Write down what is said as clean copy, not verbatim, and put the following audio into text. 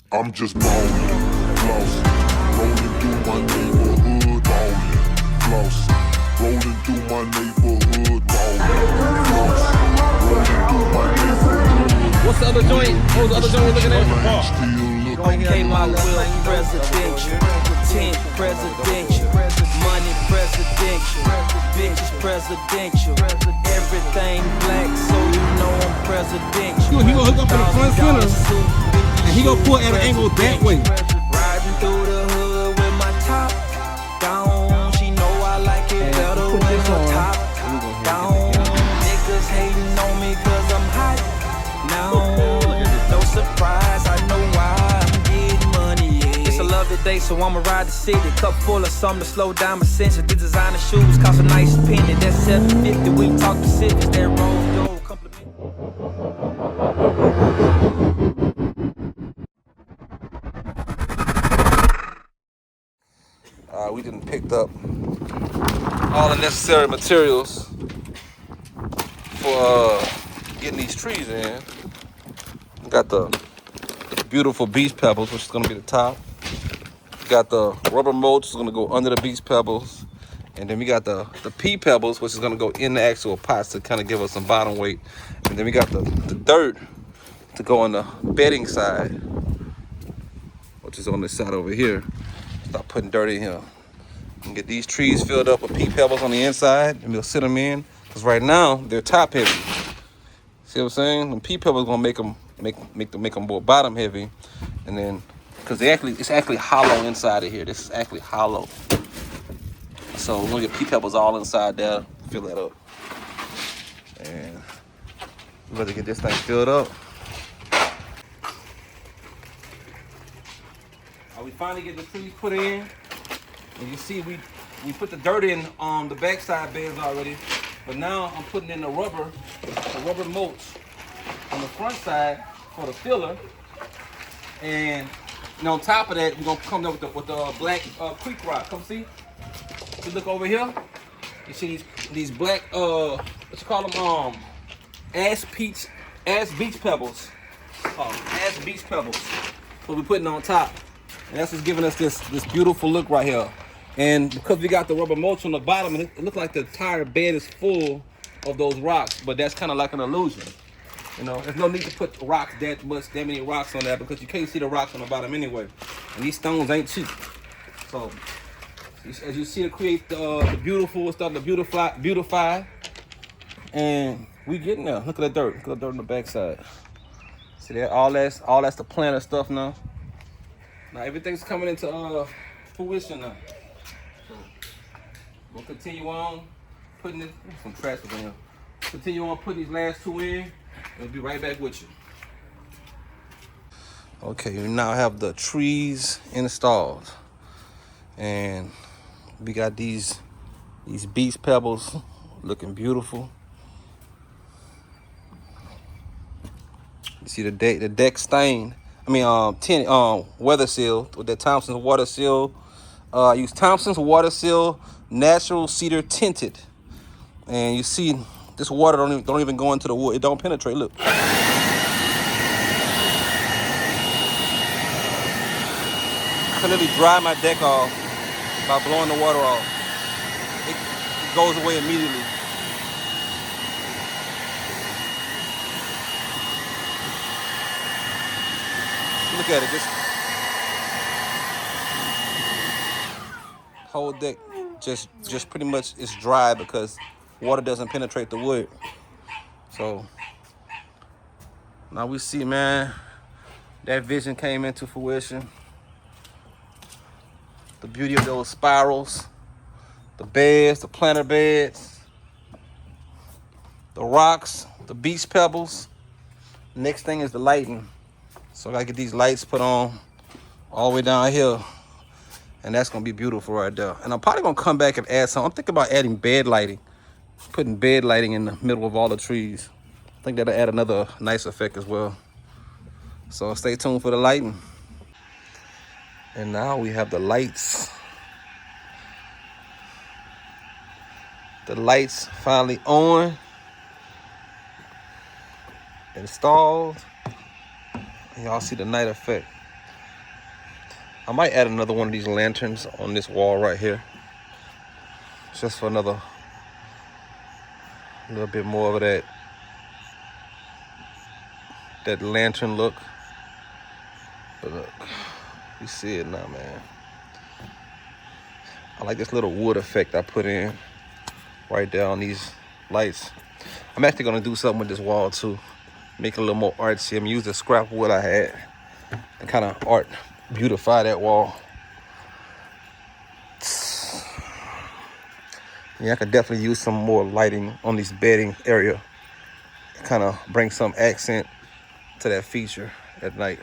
I'm just ballin', flossin', rolling through my neighborhood, ballin', flossin', rolling through my neighborhood, ballin', flossin', rolling through my neighborhood. What's the other joint? What was the other joint we're looking at? Okay, my will presidential, 10 presidential, money presidential, bitches presidential, everything black, so you know I'm presidential. He gonna hook up in the front center, and he gonna pull at an angle that way. Riding through the hood with my top down, she know I like it better when the top down. Niggas hating on me cause I'm hot now. No surprise, I know why I'm getting money, yeah. It's a lovely day, so I'ma ride the city. Cup full of something to slow down my senses. The designer shoes cost a nice penny. That's $750. We talk Pacifics, that Rolls Gold compliment. We done picked up all the necessary materials for getting these trees in. We got the beautiful beach pebbles, which is gonna be the top. We got the rubber mulch, which is gonna go under the beach pebbles. And then we got the pea pebbles, which is gonna go in the actual pots to kind of give us some bottom weight. And then we got the dirt to go on the bedding side, which is on this side over here. Start putting dirt in here. And get these trees filled up with pea pebbles on the inside, and we'll sit them in. Because right now, they're top heavy. See what I'm saying? The pea pebbles gonna make them more bottom heavy. And then, because it's actually hollow inside of here. This is actually hollow. So we're gonna get pea pebbles all inside there, fill that up. And we're gonna get this thing filled up. We finally get the trees put in. And you see we put the dirt in on the backside beds already. But now I'm putting in the rubber mulch on the front side for the filler. And on top of that, we're gonna come up with the black creek rock. Come see. If you look over here, you see these black what you call them? Ass beach pebbles. Ass beach pebbles. What we're putting on top. And that's just giving us this beautiful look right here. And because we got the rubber mulch on the bottom, it looks like the entire bed is full of those rocks, but that's kind of like an illusion. You know, there's no need to put rocks that many rocks on that, because you can't see the rocks on the bottom anyway. And these stones ain't cheap. So as you see, to create the beautiful, it's starting to beautify. And we getting there. Look at the dirt. Look at the dirt on the backside. See that? All that's the planter stuff now. Now everything's coming into fruition now. So we'll continue on putting this. Some trash in here. Continue on putting these last two in, and we'll be right back with you. Okay, we now have the trees installed, and we got these beach pebbles looking beautiful. You see the deck stain. I mean, weather seal with that Thompson's water seal. I use Thompson's water seal, natural cedar tinted, and you see this water don't even go into the wood. It don't penetrate. Look. I can literally dry my deck off by blowing the water off. It goes away immediately. Look at it, this whole deck just pretty much is dry because water doesn't penetrate the wood. So now we see, man, that vision came into fruition. The beauty of those spirals, the beds, the planter beds, the rocks, the beach pebbles. Next thing is the lighting. So I gotta get these lights put on all the way down here, and that's gonna be beautiful right there. And I'm probably gonna come back and add some. I'm thinking about adding bed lighting, putting bed lighting in the middle of all the trees. I think that'll add another nice effect as well. So stay tuned for the lighting. And now we have the lights. The lights finally on, installed. Y'all see the night effect. I might add another one of these lanterns on this wall right here, just for another little bit more of that lantern look. But look, you see it now, man. I like this little wood effect I put in right there on these lights. I'm actually gonna do something with this wall too, make it a little more artsy. I'm using the scrap wood I had and kind of art beautify that wall. Yeah, I could definitely use some more lighting on this bedding area. Kind of bring some accent to that feature at night.